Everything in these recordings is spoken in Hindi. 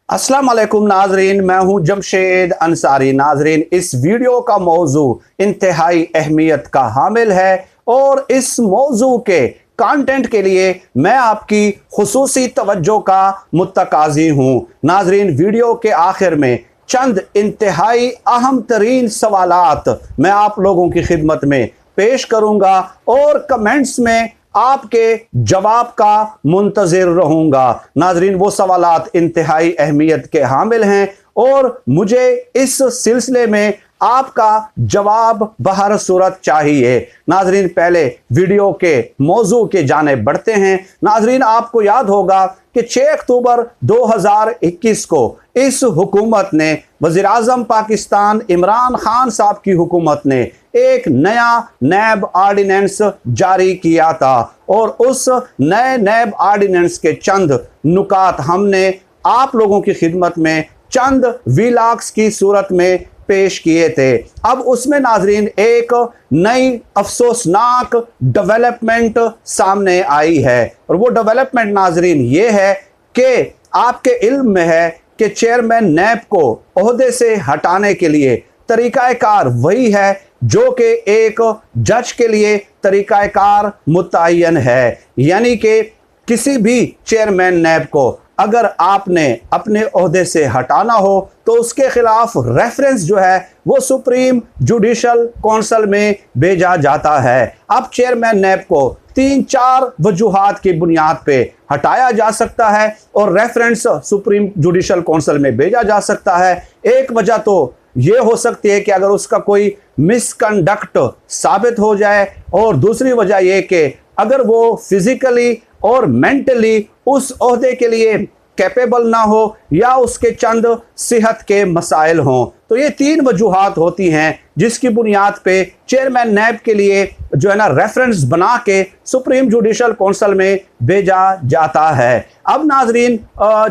अस्सलाम वालेकुम नाजरीन, मैं हूं जमशेद अंसारी। नाजरीन, इस वीडियो का मौजू इंतहाई अहमियत का हामिल है और इस मौजू के कंटेंट के लिए मैं आपकी खुसूसी तवज्जो का मुत्तकाजी हूं। नाजरीन, वीडियो के आखिर में चंद इंतहाई अहम तरीन सवालात मैं आप लोगों की खिदमत में पेश करूंगा और कमेंट्स में आपके जवाब का मुंतजिर रहूंगा। नाजरीन, वो सवालात इंतहाई अहमियत के हामिल हैं और मुझे इस सिलसिले में आपका जवाब बहर सूरत चाहिए। नाजरीन, पहले वीडियो के मौजू के जाने बढ़ते हैं। नाजरीन, आपको याद होगा कि 6 अक्टूबर 2021 को इस हुकूमत ने, वज़ीर आज़म पाकिस्तान इमरान खान साहब की हुकूमत ने एक नया नैब ऑर्डिनेंस जारी किया था और उस नए नैब ऑर्डिनेंस के चंद नुकात हमने आप लोगों की खिदमत में चंद वीलॉग्स की सूरत में पेश किए थे। अब उसमें नाजरीन एक नई अफसोसनाक डेवलपमेंट सामने आई है और वो डेवलपमेंट नाजरीन ये है कि आपके इल्म में है कि चेयरमैन नैब को ओहदे से हटाने के लिए तरीक़ाकार वही है जो कि एक जज के लिए तरीक़ाकार मुतय्यन है। यानी कि किसी भी चेयरमैन नैब को अगर आपने अपने ओहदे से हटाना हो तो उसके खिलाफ रेफरेंस जो है वो सुप्रीम जुडिशल काउंसिल में भेजा जाता है। अब चेयरमैन नैब को 3-4 वजूहात की बुनियाद पे हटाया जा सकता है और रेफरेंस सुप्रीम जुडिशल काउंसिल में भेजा जा सकता है। एक वजह तो ये हो सकती है कि अगर उसका कोई मिसकंडक्ट साबित हो जाए और दूसरी वजह यह कि अगर वो फिजिकली और मेंटली उस ओहदे के लिए कैपेबल ना हो या उसके चंद सेहत के मसाइल हों। तो ये 3 वजूहात होती हैं जिसकी बुनियाद पे चेयरमैन नैब के लिए जो है ना रेफरेंस बना के सुप्रीम जुडिशल काउंसिल में भेजा जाता है। अब नाजरीन,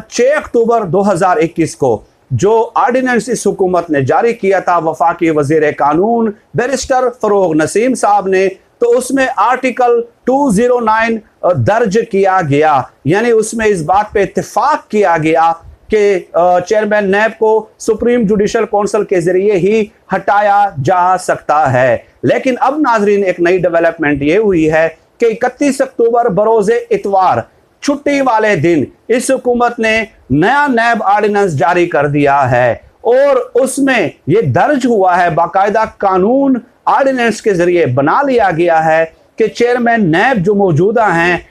6 अक्टूबर 2021 को जो ऑर्डिनेंस इस हुकूमत ने जारी किया था वफाकी वजीर कानून बैरिस्टर फरोग नसीम साहब ने, तो उसमें आर्टिकल 209 दर्ज किया गया। यानी उसमें इस बात पे इत्तेफाक किया गया कि चेयरमैन नैब को सुप्रीम जुडिशल काउंसिल के जरिए ही हटाया जा सकता है। लेकिन अब नाजरीन एक नई डेवलपमेंट ये हुई है कि 31 अक्टूबर बरोज़े इतवार छुट्टी वाले दिन इस हुकूमत ने नया नैब ऑर्डिनेंस जारी कर दिया है और उसमें यह दर्ज हुआ है, बाकायदा कानून ऑर्डिनेंस के जरिए बना लिया गया है कि चेयरमैन नैब जो मौजूदा हैं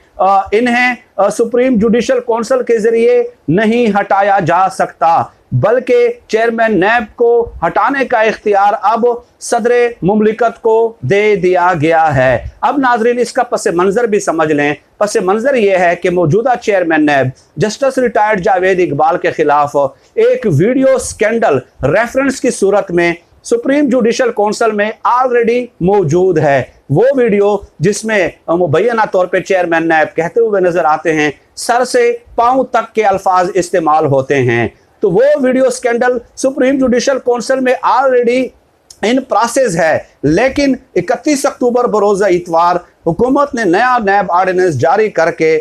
इन्हें सुप्रीम जुडिशल काउंसिल के जरिए नहीं हटाया जा सकता, बल्कि चेयरमैन नैब को हटाने का इख्तियार अब सदर मुमलिकत को दे दिया गया है। अब नाजरीन इसका पस मंजर भी समझ लें। पस मंजर यह है कि मौजूदा chairman NAB justice retired Javed Iqbal के खिलाफ एक वीडियो स्कैंडल रेफरेंस की सूरत में सुप्रीम जुडिशल काउंसिल में ऑलरेडी मौजूद है। वो वीडियो जिसमें मुबैना तौर पे चेयरमैन नैब कहते हुए नजर आते हैं, सर से पांव तक के अल्फाज इस्तेमाल होते हैं। तो वो video scandal supreme Judicial Council में ऑलरेडी इन प्रोसेस है। लेकिन 31 अक्टूबर बरोज़ा इतवार हुकूमत ने नया नैब ऑर्डिनेंस जारी करके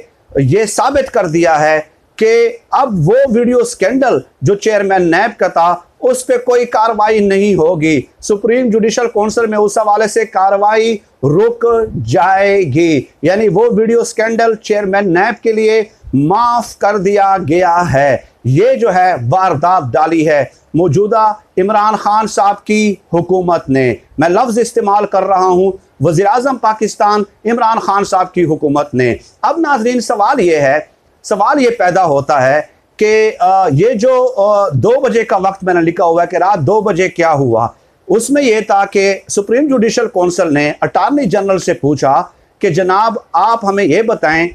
ये साबित कर दिया है कि अब वो वीडियो स्कैंडल जो चेयरमैन नैब का था उस पर कोई कार्रवाई नहीं होगी। सुप्रीम जुडिशल काउंसिल में उस हवाले से कार्रवाई रुक जाएगी। यानी वो वीडियो स्कैंडल चेयरमैन नैब के लिए माफ कर दिया गया है। ये जो है वारदात डाली है मौजूदा इमरान खान साहब की हुकूमत ने। मैं लफ्ज़ इस्तेमाल कर रहा हूँ वज़ीर आज़म पाकिस्तान इमरान खान साहब की हुकूमत ने। अब नाजरीन सवाल ये पैदा होता है कि ये जो 2 बजे का वक्त मैंने लिखा हुआ है कि रात 2 बजे क्या हुआ, उसमें यह था कि सुप्रीम जुडिशल काउंसिल ने अटॉर्नी जनरल से पूछा कि जनाब आप हमें यह बताएं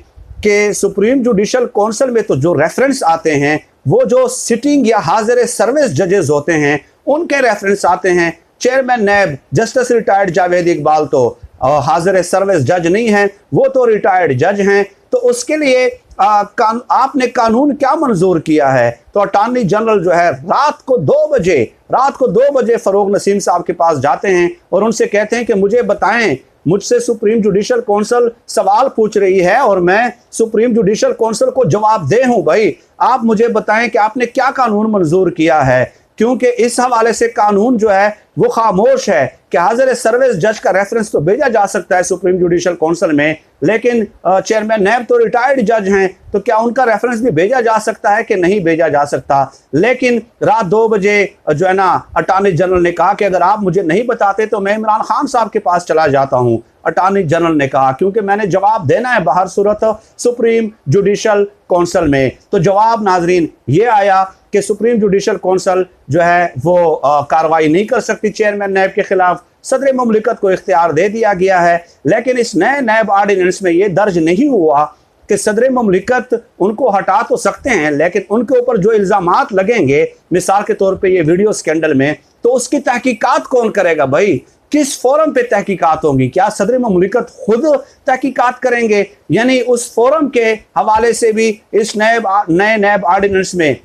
कि सुप्रीम जुडिशल काउंसिल में तो जो रेफरेंस आते हैं वो जो सिटिंग या हाजिर सर्विस जजेस होते हैं उनके रेफरेंस आते हैं। Chairman NAB justice retired Javed Iqbal तो हाजिर सर्विस जज नहीं हैं, वो तो रिटायर्ड जज हैं। तो उसके लिए आपने कानून क्या मंजूर किया है? तो अटॉर्नी जनरल जो है रात को 2 बजे फरोग नसीम साहब के पास जाते हैं और उनसे कहते हैं कि मुझे बताएं मुझसे सुप्रीम जुडिशल कौंसिल सवाल पूछ रही है और मैं सुप्रीम जुडिशल कौंसिल को जवाबदेह हूं। भाई आप मुझे बताएं कि आपने क्या कानून मंजूर किया है, क्योंकि इस हवाले से कानून जो है वो खामोश है कि हाजिर सर्विस जज का रेफरेंस तो भेजा जा सकता है सुप्रीम जुडिशल कौंसिल में, लेकिन चेयरमैन नैब तो रिटायर्ड जज हैं, तो क्या उनका रेफरेंस भी भेजा जा सकता है कि नहीं भेजा जा सकता। लेकिन रात 2 बजे जो है ना अटॉर्नी जनरल ने कहा कि अगर आप मुझे नहीं बताते तो मैं इमरान खान साहब के पास चला जाता हूं। अटॉर्नी जनरल ने कहा क्योंकि मैंने जवाब देना है बाहर सूरत सुप्रीम जुडिशल कौंसिल में। तो जवाब नाजरीन ये आया कि सुप्रीम जुडिशल कौंसिल जो है वो कार्रवाई नहीं कर सकती चेयरमैन नैब के खिलाफ, सदर मुमलिकत को इख्तियार दे दिया गया है। लेकिन इस नए नैब ऑर्डिनेंस में ये दर्ज नहीं हुआ कि सदर मुमलिकत उनको हटा तो सकते हैं, लेकिन उनके ऊपर जो इल्ज़ामात लगेंगे, मिसाल के तौर पे ये वीडियो स्कैंडल में, तो उसकी तहकीकात कौन करेगा। भाई किस फोरम पे तहकीकात होंगी? क्या सदर मुमलिकत खुद तहकीकात करेंगे? यानी उस फोरम के हवाले से भी इस नए नैब ऑर्डिनेंस में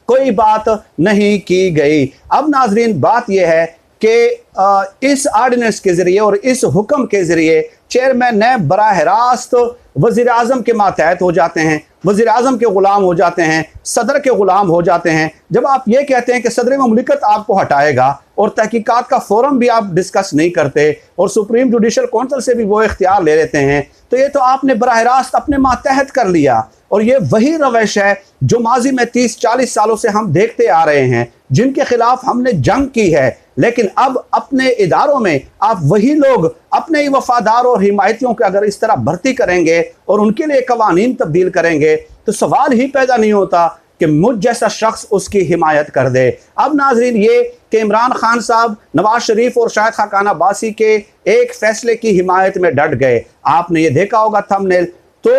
कोई बात नहीं की गई। अब नाजरीन बात यह है कि इस ऑर्डिनेंस के जरिए और इस हुक्म के जरिए चेयरमैन नैब बराह रास्त वजीर आजम के मातहत हो जाते हैं, वजीर आजम के गुलाम हो जाते हैं, सदर के गुलाम हो जाते हैं। जब आप ये कहते हैं कि सदर मुमलिकत आपको हटाएगा और तहकीकात का फोरम भी आप डिस्कस नहीं करते और सुप्रीम जुडिशल कौंसिल से भी वो इख्तियार ले लेते हैं, तो ये तो आपने बराह रास्त अपने मातहत कर लिया। और ये वही रवैश है जो माजी में 30-40 सालों से हम देखते आ रहे हैं, जिनके खिलाफ हमने जंग की है। लेकिन अब अपने इदारों में आप वही लोग अपने ही वफादार और हिमायतियों को अगर इस तरह भर्ती करेंगे और उनके लिए कवानीन तब्दील करेंगे, तो सवाल ही पैदा नहीं होता कि मुझ जैसा शख्स उसकी हिमायत कर दे। अब नाजरीन ये कि इमरान खान साहब नवाज शरीफ और शाहिद खाकान अब्बासी के एक फैसले की हिमायत में डट गए। आपने ये देखा होगा थंबनेल, तो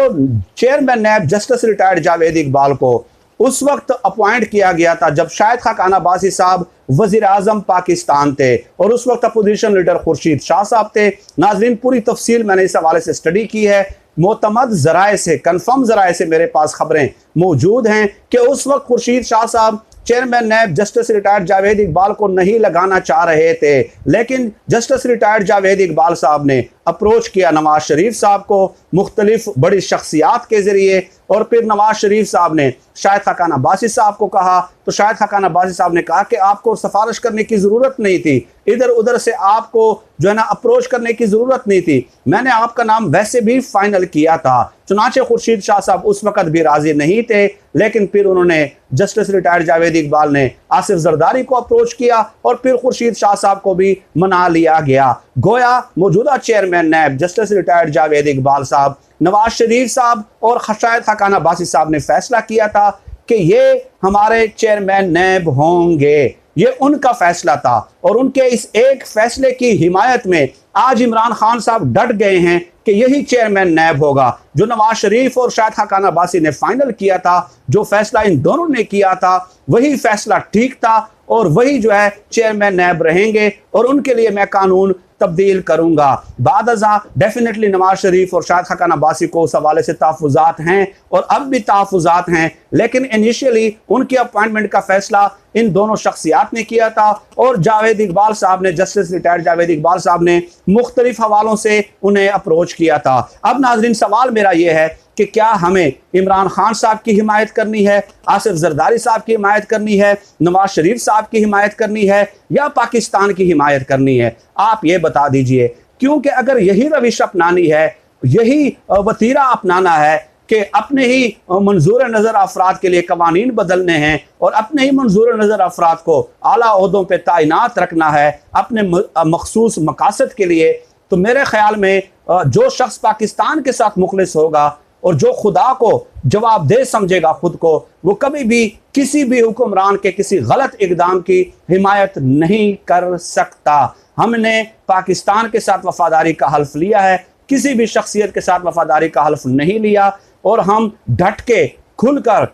chairman NAB justice retired Javed Iqbal को उस वक्त अपॉइंट किया गया था जब शाहिद खाकान अब्बासी साहब वजीर आजम पाकिस्तान थे और उस वक्त अपोजिशन लीडर खुर्शीद शाह साहब थे। नाजरीन पूरी तफसील मैंने इस हवाले से स्टडी की है, मोतमद जराए से, कन्फर्म जराए से मेरे पास खबरें मौजूद हैं कि उस वक्त खुर्शीद शाह साहब chairman NAB justice retired Javed Iqbal को नहीं लगाना चाह रहे थे, लेकिन जस्टिस रिटायर्ड जावेद इकबाल साहब ने अप्रोच किया नवाज शरीफ साहब को मुख्तलिफ बड़ी शख्सियात के ज़रिए, और फिर नवाज शरीफ साहब ने शाहिद खाकान अब्बासी साहब को कहा, तो शाहिद खाकान अब्बासी साहब ने कहा कि आपको सिफारिश करने की ज़रूरत नहीं थी, इधर उधर से आपको जो है ना अप्रोच करने की ज़रूरत नहीं थी, मैंने आपका नाम वैसे भी फाइनल किया था। चुनाचे खुर्शीद शाह साहब उस वक़्त भी राज़ी नहीं थे, लेकिन फिर उन्होंने जस्टिस रिटायर्ड जावेद इकबाल ने आसिफ जरदारी को अप्रोच किया और फिर खुर्शीद शाह साहब को भी मना लिया गया। गोया मौजूदा chairman NAB justice retired Javed Iqbal साहब, नवाज शरीफ साहब और शाहिद खाकान अब्बासी साहब ने फैसला किया था कि ये हमारे चेयरमैन नैब होंगे। ये उनका फैसला था और उनके इस एक फैसले की हिमायत में आज इमरान खान साहब डट गए हैं कि यही चेयरमैन नैब होगा। जो नवाज शरीफ और शाहिद खाकान अब्बासी ने फाइनल किया था, जो फैसला इन दोनों ने किया था, वही फैसला ठीक था और वही जो है चेयरमैन नैब रहेंगे और उनके लिए मैं कानून तब्दील करूंगा। बाद अज़ा डेफिनेटली नवाज शरीफ और शाहिद खाकान अब्बासी को उस हवाले से तहफ़्फ़ुज़ात हैं और अब भी तहफ़्फ़ुज़ात हैं, लेकिन इनिशियली उनकी अपॉइंटमेंट का फैसला इन दोनों शख्सियात ने किया था और जावेद इकबाल साहब ने, जस्टिस रिटायर्ड जावेद इकबाल साहब ने मुख्तलिफ हवालों से उन्हें अप्रोच किया था। अब नाज़रीन सवाल मेरा यह है कि क्या हमें इमरान खान साहब की हिमायत करनी है, आसिफ जरदारी साहब की हिमायत करनी है, नवाज शरीफ साहब की हिमायत करनी है या पाकिस्तान की हिमायत करनी है? आप ये बता दीजिए, क्योंकि अगर यही रविश अपनानी है, यही वतीरा अपनाना है कि अपने ही मंजूर नज़र अफराद के लिए कवानीन बदलने हैं और अपने ही मंजूर नज़र अफराद को आला ओहदों पर तैनात रखना है अपने मखसूस मकासद के लिए, तो मेरे ख्याल में जो शख्स पाकिस्तान के साथ मुखलिस होगा और जो खुदा को जवाबदेह समझेगा खुद को, वो कभी भी किसी भी हुक्मरान के किसी गलत इक़दाम की हिमायत नहीं कर सकता। हमने पाकिस्तान के साथ वफादारी का हल्फ लिया है, किसी भी शख्सियत के साथ वफादारी का हल्फ नहीं लिया और हम डट के खुलकर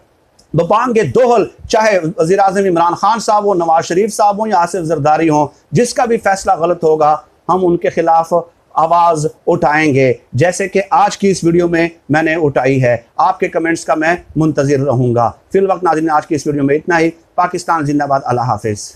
बपांगे दोहल, चाहे वज़ीर आज़म इमरान खान साहब हो, नवाज शरीफ साहब हो या आसिफ जरदारी हो, जिसका भी फैसला गलत होगा हम उनके खिलाफ आवाज़ उठाएंगे, जैसे कि आज की इस वीडियो में मैंने उठाई है। आपके कमेंट्स का मैं मुंतज़िर रहूँगा। फिल वक्त नाज़रीन आज की इस वीडियो में इतना ही। पाकिस्तान जिंदाबाद। अल्लाह हाफिज़।